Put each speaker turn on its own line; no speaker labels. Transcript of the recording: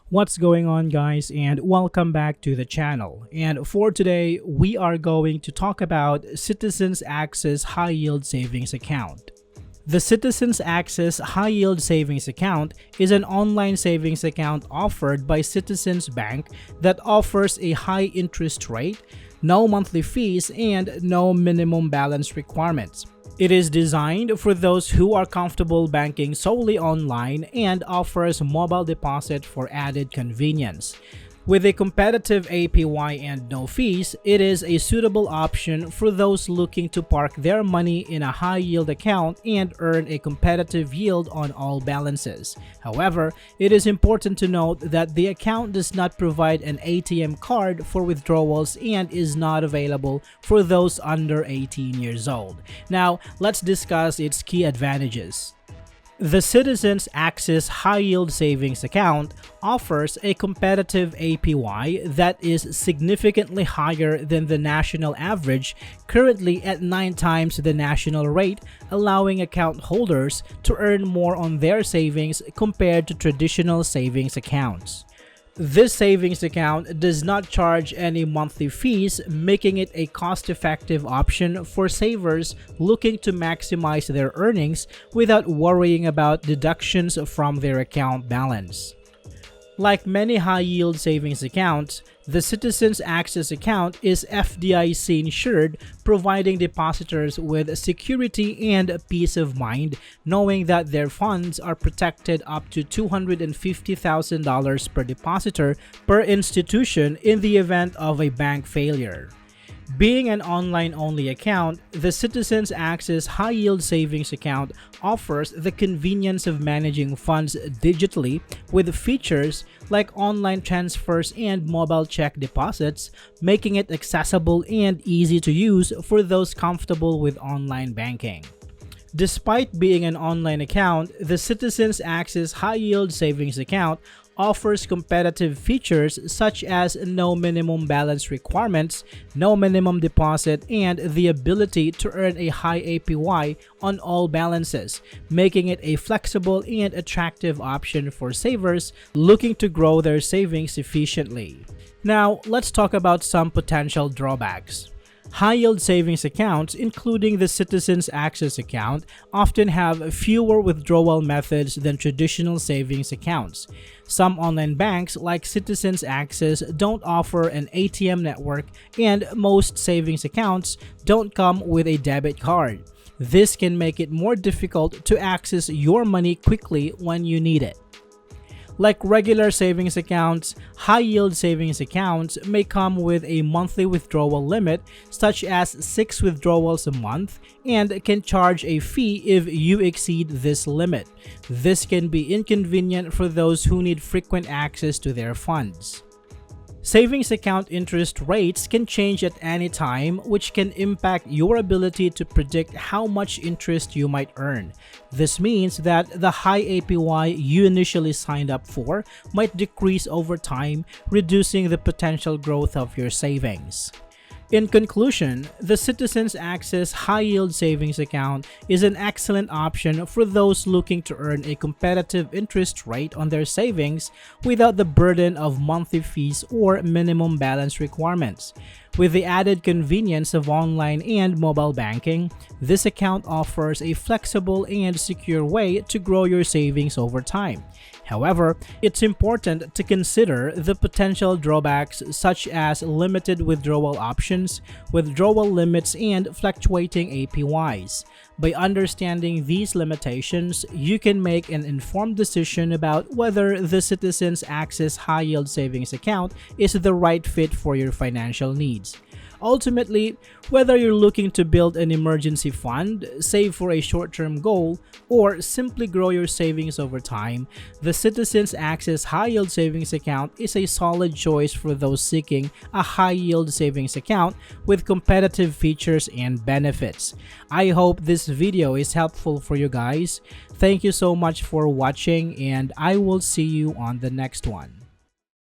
What's going on, guys, and welcome back to the channel. And for today, we are going to talk about Citizens Access High Yield Savings Account. The Citizens Access High Yield Savings Account is an online savings account offered by Citizens Bank that offers a high interest rate, no monthly fees, and no minimum balance requirements. It is designed for those who are comfortable banking solely online and offers mobile deposit for added convenience. With a competitive APY and no fees, it is a suitable option for those looking to park their money in a high-yield account and earn a competitive yield on all balances. However, it is important to note that the account does not provide an ATM card for withdrawals and is not available for those under 18 years old. Now, let's discuss its key advantages. The Citizens Access High Yield Savings Account offers a competitive APY that is significantly higher than the national average, currently at 9 times the national rate, allowing account holders to earn more on their savings compared to traditional savings accounts. This savings account does not charge any monthly fees, making it a cost-effective option for savers looking to maximize their earnings without worrying about deductions from their account balance. Like many high-yield savings accounts, the Citizens Access account is FDIC insured, providing depositors with security and peace of mind, knowing that their funds are protected up to $250,000 per depositor per institution in the event of a bank failure. Being an online-only account, the Citizens Access High Yield Savings Account offers the convenience of managing funds digitally with features like online transfers and mobile check deposits, making it accessible and easy to use for those comfortable with online banking. Despite being an online account, the Citizens Access High Yield Savings Account offers competitive features such as no minimum balance requirements, no minimum deposit, and the ability to earn a high APY on all balances, making it a flexible and attractive option for savers looking to grow their savings efficiently. Now, let's talk about some potential drawbacks. High-yield savings accounts, including the Citizens Access account, often have fewer withdrawal methods than traditional savings accounts. Some online banks, like Citizens Access, don't offer an ATM network, and most savings accounts don't come with a debit card. This can make it more difficult to access your money quickly when you need it. Like regular savings accounts, high-yield savings accounts may come with a monthly withdrawal limit, such as 6 withdrawals a month, and can charge a fee if you exceed this limit. This can be inconvenient for those who need frequent access to their funds. Savings account interest rates can change at any time, which can impact your ability to predict how much interest you might earn. This means that the high APY you initially signed up for might decrease over time, reducing the potential growth of your savings. In conclusion, the Citizens Access High Yield Savings Account is an excellent option for those looking to earn a competitive interest rate on their savings without the burden of monthly fees or minimum balance requirements. With the added convenience of online and mobile banking, this account offers a flexible and secure way to grow your savings over time. However, it's important to consider the potential drawbacks such as limited withdrawal options, withdrawal limits, and fluctuating APYs. By understanding these limitations, you can make an informed decision about whether the Citizens Access High Yield Savings Account is the right fit for your financial needs. Ultimately, whether you're looking to build an emergency fund, save for a short-term goal, or simply grow your savings over time, the Citizens Access High Yield Savings Account is a solid choice for those seeking a high-yield savings account with competitive features and benefits. I hope this video is helpful for you guys. Thank you so much for watching, and I will see you on the next one.